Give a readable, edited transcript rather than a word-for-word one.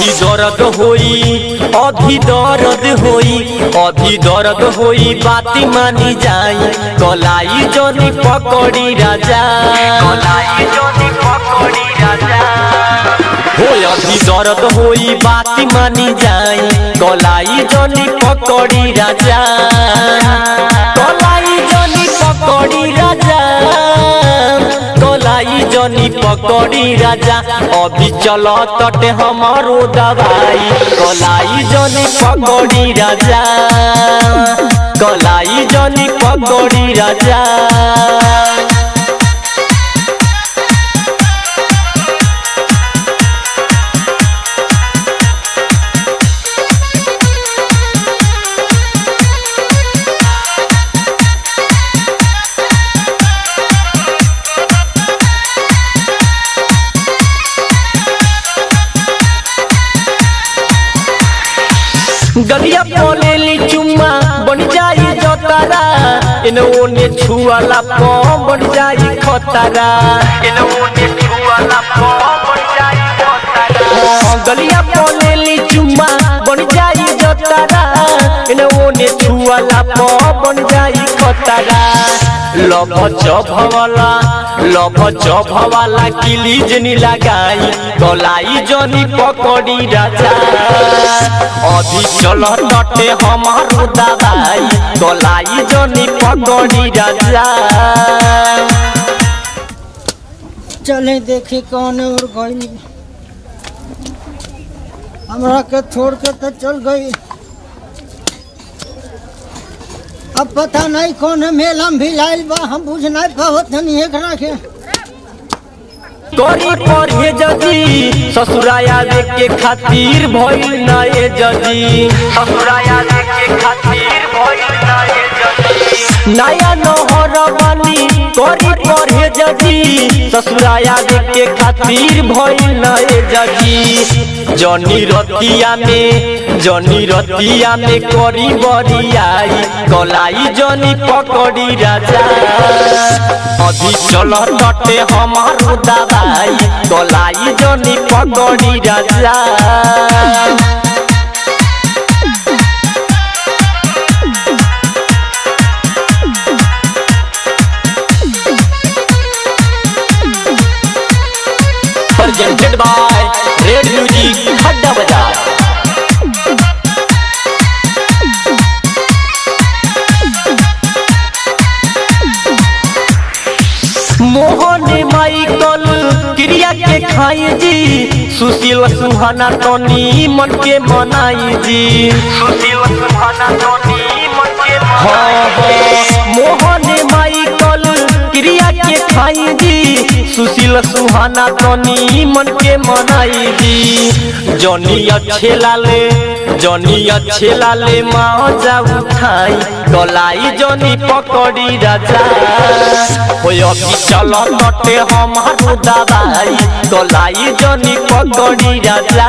अभी दर्द होई अभी दर्द होई अभी दर्द होई बात मानी जाई कलाई जोनी पकड़ी राजा कलाई जोनी पकड़ी राजा हो अभी दर्द होई बात मानी जाई कलाई जोनी पकड़ी राजा कलाई जोनी पकड़ी राजा कलाई जोनी पकड़ी राजा अभी चलो तटे हमारो दवाई कलाई जोनी पकड़ी राजा कलाई जोनी पकड़ी राजा गलिया पोलेली चुम्मा बन जाई जोतारा इन ओने छुआला पो बन जाई खतरा इन ओने छुआला पो बन जाई खतरा गलिया पोलेली चुम्मा बन जाई जोतारा इन ओने छुआला पो बन जाई खतरा लभ चभवाला किलीज नी लगाई कलाई जोनी पकड़ी राजा अभी चलो तटे हमारो दवाई कलाई जोनी पकड़ी राजा चले देखे कौन और गई हमरा के छोड़ के तो चल गई अब पता नहीं कौन मेला में भी लाइल बा हम बुझ नहीं पावत हनी एकरा के करी पढ़े जदी ससुराया देख के खातिर भइल ना ए जदी ससुराया देख के खातिर भइल ना ए जदी नया नहर बानी करी पढ़े जदी ससुराया देख के खातिर भइल ना ए जदी जनी रतिया में करी बरियाई कलाई जनी पकड़ी राजा अभी चलो तटे हमारो दवाई कलाई जनी पकड़ी राजा प्रेजेंटेड बाय रेड म्यूजिक हड्डा बाजार मोहन माइकल क्रिया के खाई जी सुशील सुहाना तनी मन के मनाई जी सुशील सुहाना तनी मन के मोहन माइकल क्रिया के खाई जी सुशील सुहाना तनी मन के मनाई जी जनी अच्छे लाले मजा उठाई कलाई जनी पकड़ी राजा हो अभी चलो तटे हमारो दवाई कलाई जनी पकड़ी राजा